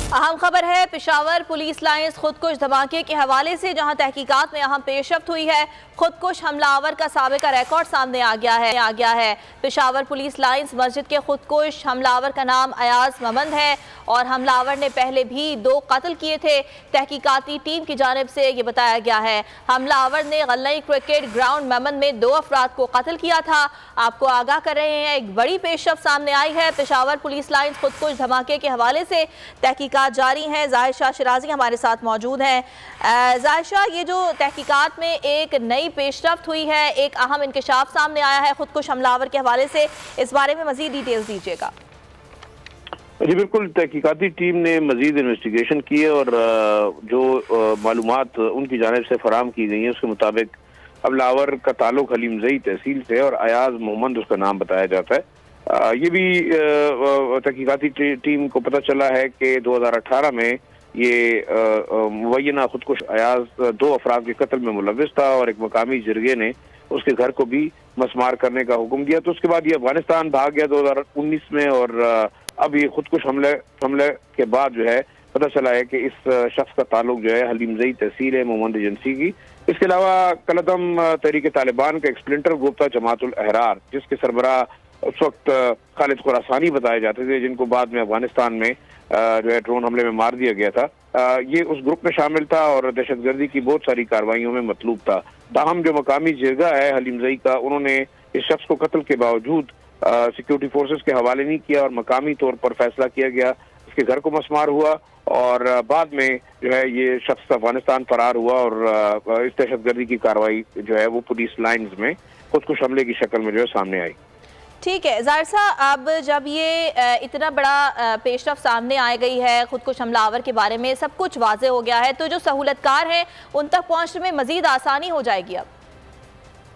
अहम खबर है पेशावर पुलिस लाइंस खुदकुश धमाके के हवाले से, जहां तहकीकात में अहम पेशरफ्त हुई है। खुदकुश हमलावर का साबिका रिकॉर्ड सामने आ गया है। पेशावर पुलिस लाइंस मस्जिद के खुदकुश हमलावर का नाम अयाज ममंद है और हमलावर ने पहले भी 2 कत्ल किए थे। तहकीकाती टीम की जानिब से ये बताया गया है हमलावर ने गल्लई क्रिकेट ग्राउंड ममंद में 2 अफराद को कत्ल किया था। आपको आगाह कर रहे हैं, एक बड़ी पेशरफ्त सामने आई है। पेशावर पुलिस लाइंस खुदकुश धमाके के हवाले से तहकीकात जारी हैं। जाहिर शाह शिराजी हमारे साथ मौजूद हैं। जाहिर शाह, ये जो तहकीकात में एक नई पेशरफ्त हुई है, एक अहम इंकशाफ सामने आया है खुदकुश हमलावर के हवाले से, इस बारे में मजीद डिटेल्स दीजिएगा। जी बिल्कुल, तहकीकाती टीम ने मजीद इन्वेस्टिगेशन की है और जो मालूमात उनकी जानिब से फराम की गई है उसके मुताबिक हमलावर का ताल्लुक हलीमजई तहसील से और अयाज मोहम्मद उसका नाम बताया जाता है। ये भी तहकीकाती टीम को पता चला है कि 2018 में ये मुबैना खुदकुश अयाज 2 अफराद के कत्ल में मुलव्विस था और एक मकामी जिरगे ने उसके घर को भी मसमार करने का हुक्म दिया। तो उसके बाद ये अफगानिस्तान भाग गया 2019 में और अब ये खुदकुश हमले के बाद जो है पता चला है कि इस शख्स का ताल्लुक जो है हलीमजई तहसील है मोहम्मद एजेंसी की। इसके अलावा कलदम तहरीक तालिबान का एक स्प्लिंटर ग्रुप था जमातुल अहरार, जिसके सरबराह उस वक्त खालिद खुरासानी बताए जाते थे, जिनको बाद में अफगानिस्तान में जो है ड्रोन हमले में मार दिया गया था। ये उस ग्रुप में शामिल था और दहशतगर्दी की बहुत सारी कार्रवाइयों में मतलूब था। ताहम जो मकामी जिरगा है हलीमजई का, उन्होंने इस शख्स को कत्ल के बावजूद सिक्योरिटी फोर्सेस के हवाले नहीं किया और मकामी तौर पर फैसला किया गया, इसके घर को मसमार हुआ और बाद में जो है ये शख्स अफगानिस्तान फरार हुआ और इस दहशतगर्दी की कार्रवाई जो है वो पुलिस लाइन्स में खुदकुश हमले की शक्ल में जो है सामने आई। ठीक है ज़ाहिर सा, अब जब ये इतना बड़ा पेशरफ्त सामने आ गई है खुदकुश हमलावर के बारे में, सब कुछ वाज़ेह हो गया है, तो जो सहूलतकार हैं उन तक पहुँचने में मज़ीद आसानी हो जाएगी। अब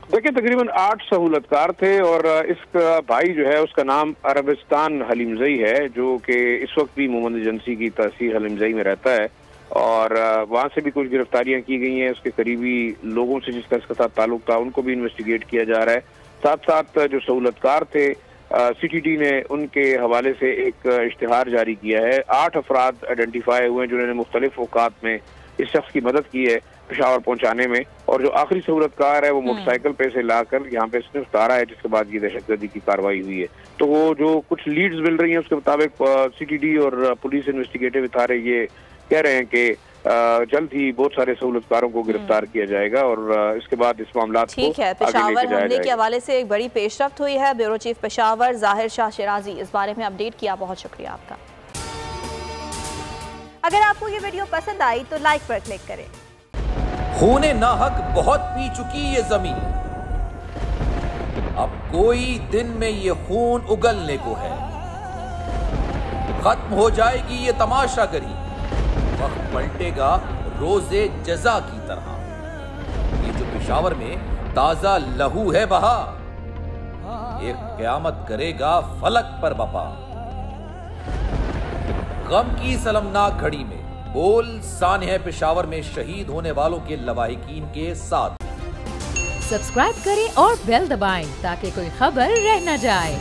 देखिए, तकरीबन 8 सहूलतकार थे और इसका भाई जो है उसका नाम अरबिस्तान हलीमजई है, जो कि इस वक्त भी मोहम्मद एजेंसी की तहसील हलीमजई में रहता है और वहाँ से भी कुछ गिरफ्तारियाँ की गई हैं। उसके करीबी लोगों से जिसका इसके साथ ताल्लुक था उनको भी इन्वेस्टिगेट किया जा रहा है। साथ साथ जो सहूलतकार थे CTT ने उनके हवाले से एक इश्तिहार जारी किया है। 8 अफराद आइडेंटिफाई हुए हैं जिन्होंने मुख्तलिफ औकात में इस शख्स की मदद की है पेशावर पहुंचाने में, और जो आखिरी सहूलतकार है वो मोटरसाइकिल पे से लाकर यहाँ पे इसने उतारा है, जिसके बाद ये दहशतगर्दी की कार्रवाई हुई है। तो वो जो कुछ लीड्स मिल रही हैं उसके मुताबिक CTT और पुलिस इन्वेस्टिगेटिव इदारे ये कह रहे हैं कि जल्द ही बहुत सारे सहूलतकारों को गिरफ्तार किया जाएगा और इसके बाद इस मामला को ठीक है। पेशावर हमले के हवाले से एक बड़ी पेशरफ्त हुई है। ब्यूरो चीफ पेशावर जाहिर शाह शिराजी इस बारे में अपडेट किया, बहुत शुक्रिया आपका। अगर आपको ये वीडियो पसंद आई तो लाइक पर क्लिक करें। खूने नाहक बहुत पी चुकी ये जमीन, अब कोई दिन में ये खून उगलने को है। खत्म हो जाएगी ये तमाशागरी, वक्त पलटेगा रोजे जजा की तरह। ये जो पेशावर में ताजा लहू है बहा, एक क़यामत करेगा फलक पर बपा। गम की सलमनाक घड़ी में बोल सानह पेशावर में शहीद होने वालों के लवाहिकीन के साथ। सब्सक्राइब करें और बेल दबाएं ताकि कोई खबर रह न जाए।